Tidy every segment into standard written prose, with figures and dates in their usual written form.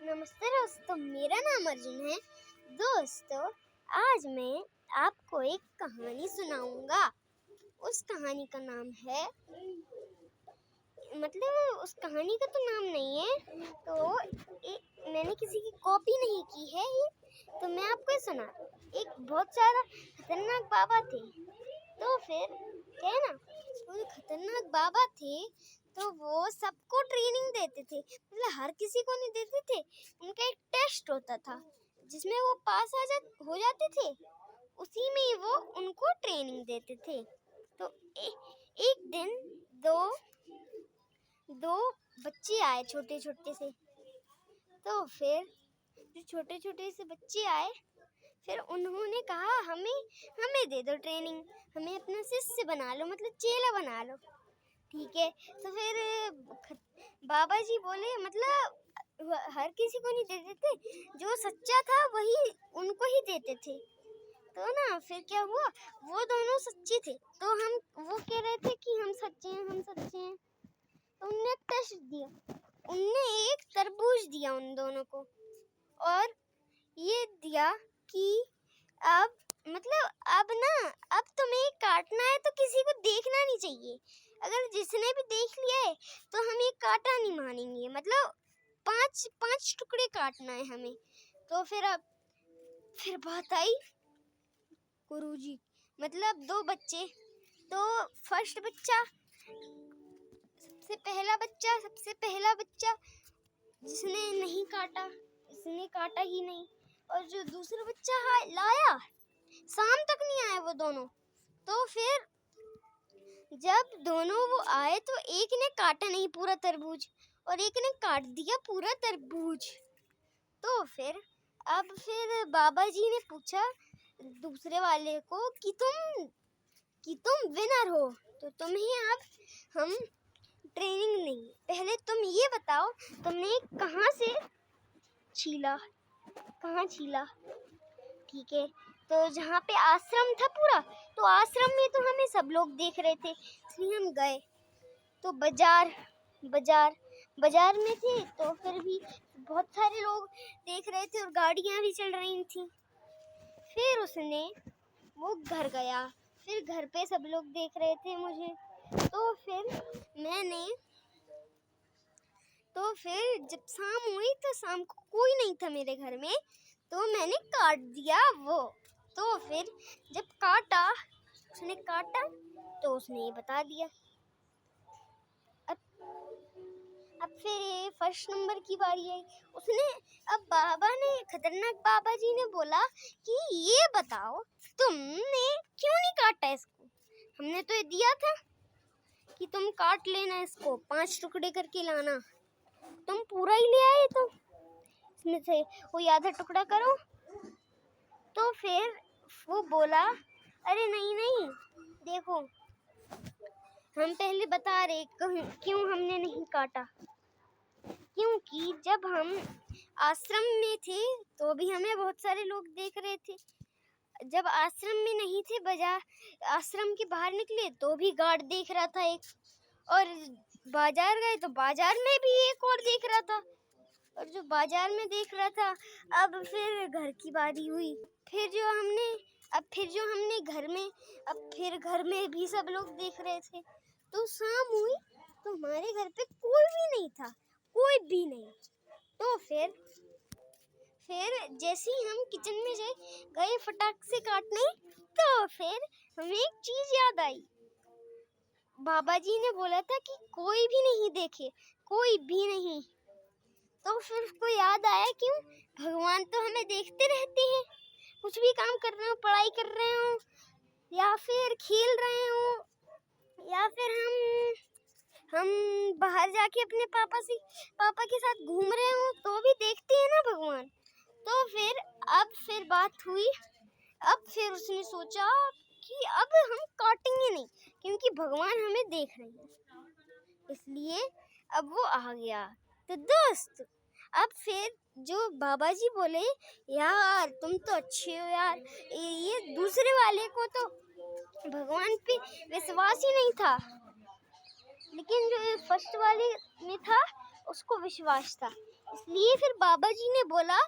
नमस्ते दोस्तों, मेरा नाम अर्जुन है। दोस्तों, आज मैं आपको एक कहानी सुनाऊंगा। उस कहानी का नाम है, मतलब उस कहानी का तो नाम नहीं है, तो मैंने किसी की कॉपी नहीं की है ये, तो मैं आपको ये सुना। एक बहुत ज़्यादा खतरनाक बाबा थे। तो फिर क्या है ना, वो जो खतरनाक बाबा थे तो वो सबको ट्रेनिंग देते थे, मतलब हर किसी को नहीं देते थे। उनका एक टेस्ट होता था जिसमें वो पास हो जाते थे, उसी में वो उनको ट्रेनिंग देते थे। तो एक दिन दो बच्चे आए, छोटे छोटे से। तो फिर जो छोटे छोटे से बच्चे आए, फिर उन्होंने कहा हमें दे दो ट्रेनिंग, हमें अपना शिष्य बना लो, मतलब चेला बना लो। ठीक है, तो फिर बाबा जी बोले, मतलब हर किसी को नहीं देते थे, जो सच्चा था वही उनको ही देते थे। तो ना फिर क्या हुआ, वो दोनों सच्चे थे, तो वो कह रहे थे कि हम सच्चे हैं। तो उनने टेस्ट दिया, उनने एक तरबूज दिया उन दोनों को, और ये दिया कि अब तुम्हें काटना है तो किसी को देखना नहीं चाहिए। अगर जिसने भी देख लिया है तो हम ये काटा नहीं मानेंगे, मतलब पांच टुकड़े काटना है हमें। तो फिर बात आई गुरुजी, मतलब दो बच्चे। तो फर्स्ट बच्चा, सबसे पहला बच्चा जिसने नहीं काटा, इसने काटा ही नहीं। और जो दूसरा बच्चा लाया, शाम तक नहीं आए वो दोनों। तो फिर जब दोनों वो आए तो एक ने काटा नहीं पूरा तरबूज, और एक ने काट दिया पूरा तरबूज। तो फिर बाबा जी ने पूछा दूसरे वाले को कि तुम विनर हो, तो तुम्हें अब हम ट्रेनिंग नहीं, पहले तुम ये बताओ तुमने कहाँ छीला। ठीक है, तो जहाँ पे आश्रम था पूरा, तो आश्रम में तो हमें सब लोग देख रहे थे, इसलिए हम गए। तो बाजार में थे, तो फिर भी बहुत सारे लोग देख रहे थे और गाड़ियाँ भी चल रही थी। फिर वो घर गया, फिर घर पे सब लोग देख रहे थे मुझे। तो फिर जब शाम हुई तो शाम को कोई नहीं था मेरे घर में, तो मैंने काट दिया वो। तो फिर जब उसने काटा तो उसने ये बता दिया। अब फिर ये फर्स्ट नंबर की बारी आई। अब खतरनाक बाबा जी ने बोला कि ये बताओ तुमने क्यों नहीं काटा इसको, हमने तो ये दिया था कि तुम काट लेना, इसको 5 टुकड़े करके लाना, तुम पूरा ही ले आए, तो इसमें से वो आधा टुकड़ा करो। तो फिर वो बोला, अरे नहीं, देखो हम पहले बता रहे क्यों हमने नहीं काटा। क्योंकि जब हम आश्रम में थे तो भी हमें बहुत सारे लोग देख रहे थे, जब आश्रम में नहीं थे, आश्रम के बाहर निकले तो भी गार्ड देख रहा था एक, और बाजार गए तो बाजार में भी एक और देख रहा था, और जो बाजार में देख रहा था। अब फिर घर की बारी हुई, फिर जो हमने घर में भी सब लोग देख रहे थे। तो शाम हुई तो हमारे घर पे कोई भी नहीं था, कोई भी नहीं। तो फिर जैसे ही हम किचन में गए फटाक से काटने, तो फिर हमें एक चीज याद आई। बाबा जी ने बोला था कि कोई भी नहीं देखे, कोई भी नहीं। तो फिर उसको याद आया, क्यों, भगवान तो हमें देखते रहते हैं, कुछ भी काम कर रहे हो, पढ़ाई कर रहे हो या फिर खेल रहे हो, या फिर हम बाहर जाके अपने पापा के साथ घूम रहे हो, तो भी देखते हैं ना भगवान। तो फिर बात हुई। अब फिर उसने सोचा कि अब हम काटेंगे नहीं, क्योंकि भगवान हमें देख रहे हैं, इसलिए अब वो आ गया। तो दोस्त, अब फिर जो बाबा जी बोले, यार तुम तो अच्छे हो यार, ये दूसरे वाले को तो भगवान पे विश्वास ही नहीं था, लेकिन जो फर्स्ट वाले में था उसको विश्वास था। इसलिए फिर बाबा जी ने बोला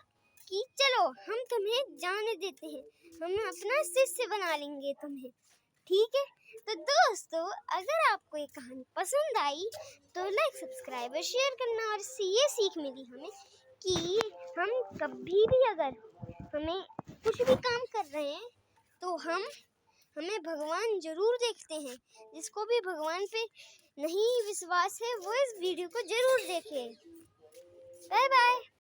कि चलो हम तुम्हें जाने देते हैं, हम अपना शिष्य बना लेंगे तुम्हें, ठीक है। तो दोस्तों अगर आपको ये कहानी पसंद आई तो लाइक सब्सक्राइब और शेयर करना। और इससे ये सीख मिली हमें कि हम कभी भी अगर हमें कुछ भी काम कर रहे हैं तो हमें भगवान जरूर देखते हैं। जिसको भी भगवान पे नहीं विश्वास है वो इस वीडियो को जरूर देखे। Bye bye.